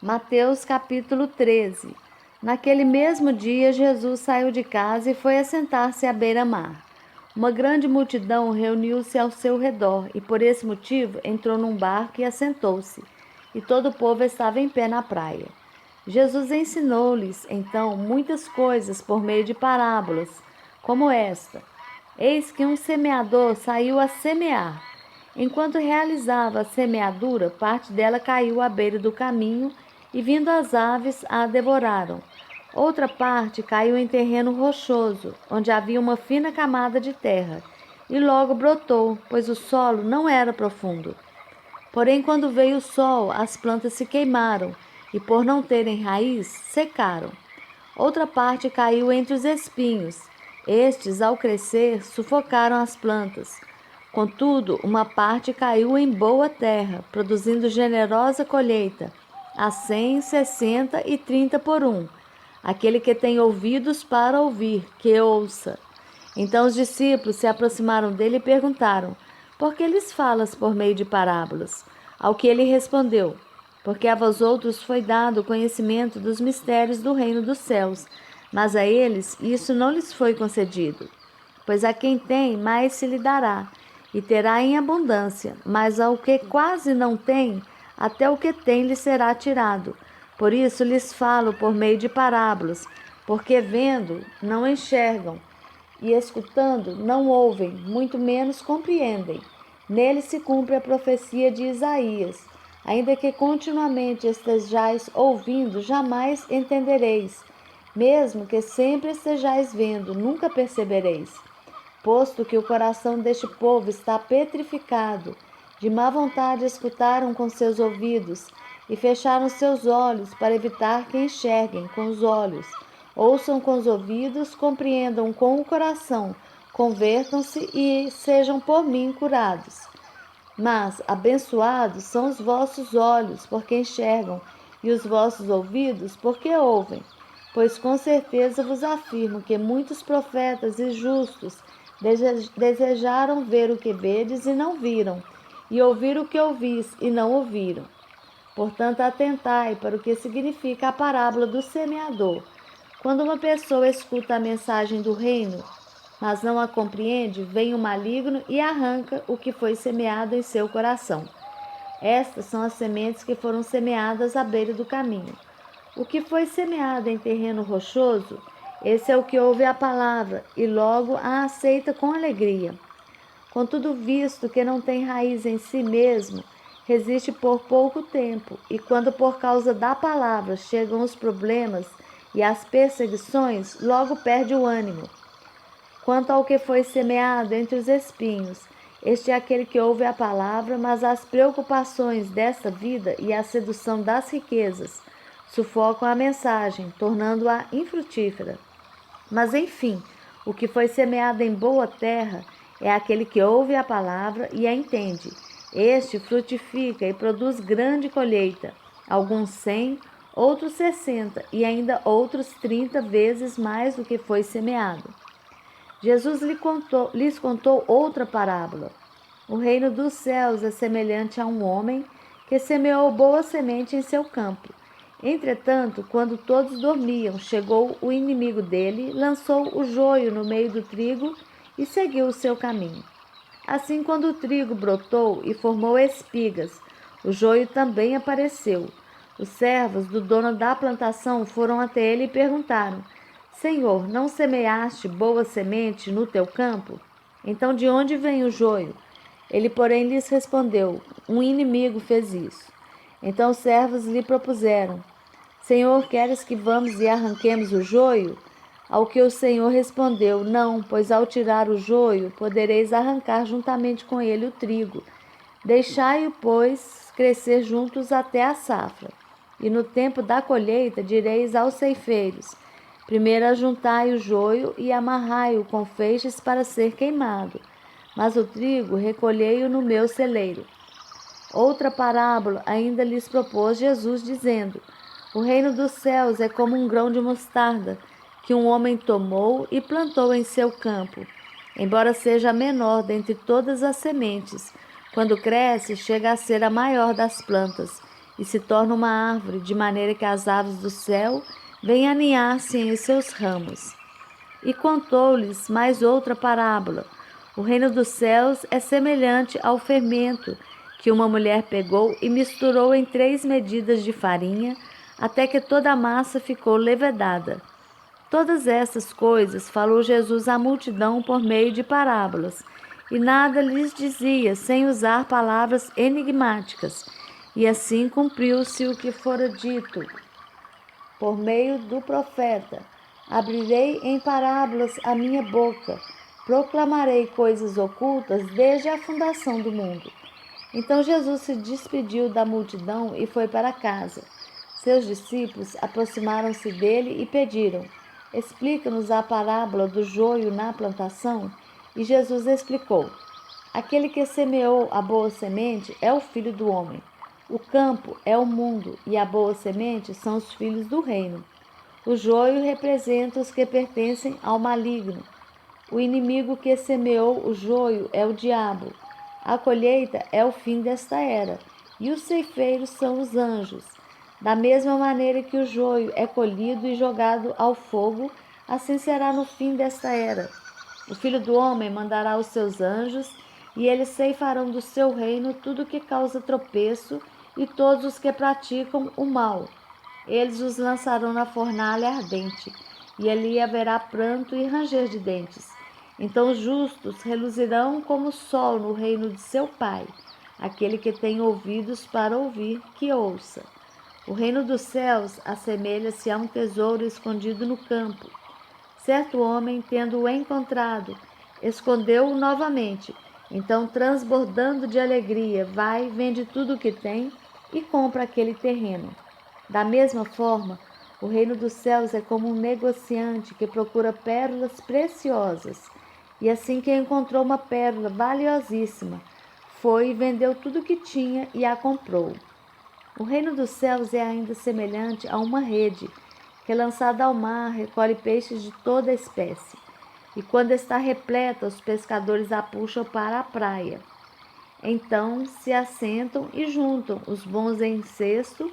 Mateus capítulo 13. Naquele mesmo dia, Jesus saiu de casa e foi assentar-se à beira-mar. Uma grande multidão reuniu-se ao seu redor e, por esse motivo, entrou num barco e assentou-se. E todo o povo estava em pé na praia. Jesus ensinou-lhes, então, muitas coisas por meio de parábolas, como esta. Eis que um semeador saiu a semear. Enquanto realizava a semeadura, parte dela caiu à beira do caminho e, vindo as aves, a devoraram. Outra parte caiu em terreno rochoso, onde havia uma fina camada de terra, e logo brotou, pois o solo não era profundo. Porém, quando veio o sol, as plantas se queimaram, e por não terem raiz, secaram. Outra parte caiu entre os espinhos. Estes, ao crescer, sufocaram as plantas. Contudo, uma parte caiu em boa terra, produzindo generosa colheita, a 100, 60 e 30 por um. Aquele que tem ouvidos para ouvir, que ouça. Então os discípulos se aproximaram dele e perguntaram: por que lhes falas por meio de parábolas? Ao que ele respondeu: porque a vós outros foi dado o conhecimento dos mistérios do reino dos céus, mas a eles isso não lhes foi concedido. Pois a quem tem, mais se lhe dará, e terá em abundância, mas ao que quase não tem, até o que tem lhe será tirado. Por isso lhes falo por meio de parábolas, porque vendo, não enxergam, e escutando, não ouvem, muito menos compreendem. Nele se cumpre a profecia de Isaías. Ainda que continuamente estejais ouvindo, jamais entendereis. Mesmo que sempre estejais vendo, nunca percebereis. Posto que o coração deste povo está petrificado, de má vontade escutaram com seus ouvidos e fecharam seus olhos para evitar que enxerguem com os olhos, ouçam com os ouvidos, compreendam com o coração, convertam-se e sejam por mim curados. Mas abençoados são os vossos olhos, porque enxergam, e os vossos ouvidos, porque ouvem. Pois com certeza vos afirmo que muitos profetas e justos desejaram ver o que vedes e não viram, e ouvir o que ouvis e não ouviram. Portanto, atentai para o que significa a parábola do semeador. Quando uma pessoa escuta a mensagem do reino, mas não a compreende, vem o maligno e arranca o que foi semeado em seu coração. Estas são as sementes que foram semeadas à beira do caminho. O que foi semeado em terreno rochoso, esse é o que ouve a palavra e logo a aceita com alegria. Contudo, visto que não tem raiz em si mesmo, resiste por pouco tempo, e quando por causa da palavra chegam os problemas e as perseguições, logo perde o ânimo. Quanto ao que foi semeado entre os espinhos, este é aquele que ouve a palavra, mas as preocupações desta vida e a sedução das riquezas sufocam a mensagem, tornando-a infrutífera. Mas, enfim, o que foi semeado em boa terra é aquele que ouve a palavra e a entende. Este frutifica e produz grande colheita, alguns 100, outros 60 e ainda outros 30 vezes mais do que foi semeado. Jesus lhes contou outra parábola. O reino dos céus é semelhante a um homem que semeou boa semente em seu campo. Entretanto, quando todos dormiam, chegou o inimigo dele, lançou o joio no meio do trigo e seguiu o seu caminho. Assim, quando o trigo brotou e formou espigas, o joio também apareceu. Os servos do dono da plantação foram até ele e perguntaram: Senhor, não semeaste boa semente no teu campo? Então de onde vem o joio? Ele, porém, lhes respondeu: um inimigo fez isso. Então os servos lhe propuseram: Senhor, queres que vamos e arranquemos o joio? Ao que o Senhor respondeu: Não, pois ao tirar o joio, podereis arrancar juntamente com ele o trigo. Deixai-o, pois, crescer juntos até a safra. E no tempo da colheita direis aos ceifeiros: primeiro ajuntai o joio e amarrai-o com feixes para ser queimado, mas o trigo recolhei-o no meu celeiro. Outra parábola ainda lhes propôs Jesus, dizendo: o reino dos céus é como um grão de mostarda, que um homem tomou e plantou em seu campo. Embora seja a menor dentre todas as sementes, quando cresce, chega a ser a maior das plantas e se torna uma árvore, de maneira que as aves do céu vêm aninhar-se em seus ramos. E contou-lhes mais outra parábola. O reino dos céus é semelhante ao fermento que uma mulher pegou e misturou em 3 medidas de farinha, até que toda a massa ficou levedada. Todas essas coisas falou Jesus à multidão por meio de parábolas, e nada lhes dizia sem usar palavras enigmáticas. E assim cumpriu-se o que fora dito por meio do profeta: abrirei em parábolas a minha boca, proclamarei coisas ocultas desde a fundação do mundo. Então Jesus se despediu da multidão e foi para casa. Seus discípulos aproximaram-se dele e pediram: explica-nos a parábola do joio na plantação. E Jesus explicou: aquele que semeou a boa semente é o Filho do homem. O campo é o mundo, e a boa semente são os filhos do reino. O joio representa os que pertencem ao maligno. O inimigo que semeou o joio é o diabo. A colheita é o fim desta era, e os ceifeiros são os anjos. Da mesma maneira que o joio é colhido e jogado ao fogo, assim será no fim desta era. O Filho do homem mandará os seus anjos, e eles ceifarão do seu reino tudo que causa tropeço e todos os que praticam o mal. Eles os lançarão na fornalha ardente, e ali haverá pranto e ranger de dentes. Então os justos reluzirão como o sol no reino de seu Pai. Aquele que tem ouvidos para ouvir, que ouça. O reino dos céus assemelha-se a um tesouro escondido no campo. Certo homem, tendo-o encontrado, escondeu-o novamente. Então, transbordando de alegria, vai, vende tudo o que tem e compra aquele terreno. Da mesma forma, o reino dos céus é como um negociante que procura pérolas preciosas. E assim que encontrou uma pérola valiosíssima, foi e vendeu tudo o que tinha e a comprou. O reino dos céus é ainda semelhante a uma rede que, lançada ao mar, recolhe peixes de toda espécie. E quando está repleta, os pescadores a puxam para a praia. Então se assentam e juntam os bons em cesto,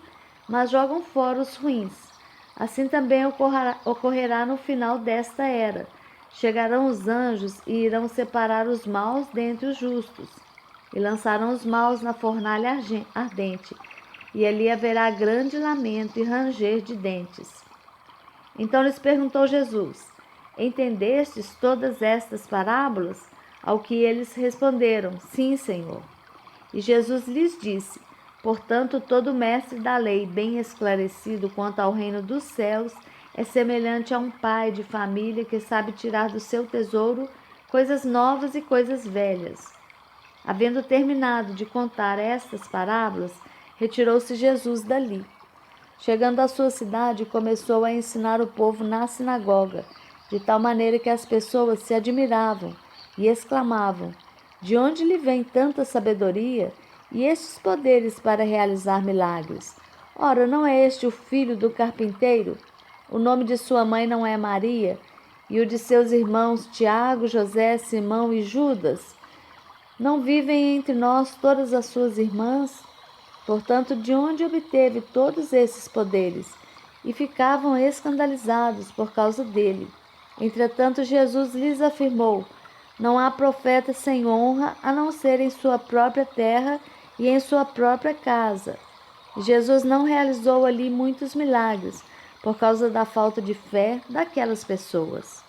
mas jogam fora os ruins. Assim também ocorrerá no final desta era. Chegarão os anjos e irão separar os maus dentre os justos, e lançarão os maus na fornalha ardente, e ali haverá grande lamento e ranger de dentes. Então lhes perguntou Jesus: entendestes todas estas parábolas? Ao que eles responderam: sim, Senhor. E Jesus lhes disse: portanto, todo mestre da lei, bem esclarecido quanto ao reino dos céus, é semelhante a um pai de família que sabe tirar do seu tesouro coisas novas e coisas velhas. Havendo terminado de contar estas parábolas, retirou-se Jesus dali. Chegando à sua cidade, começou a ensinar o povo na sinagoga, de tal maneira que as pessoas se admiravam e exclamavam: de onde lhe vem tanta sabedoria e estes poderes para realizar milagres? Ora, não é este o filho do carpinteiro? O nome de sua mãe não é Maria? E o de seus irmãos Tiago, José, Simão e Judas? Não vivem entre nós todas as suas irmãs? Portanto, de onde obteve todos esses poderes? E ficavam escandalizados por causa dele. Entretanto, Jesus lhes afirmou: não há profeta sem honra, a não ser em sua própria terra e em sua própria casa. Jesus não realizou ali muitos milagres, por causa da falta de fé daquelas pessoas.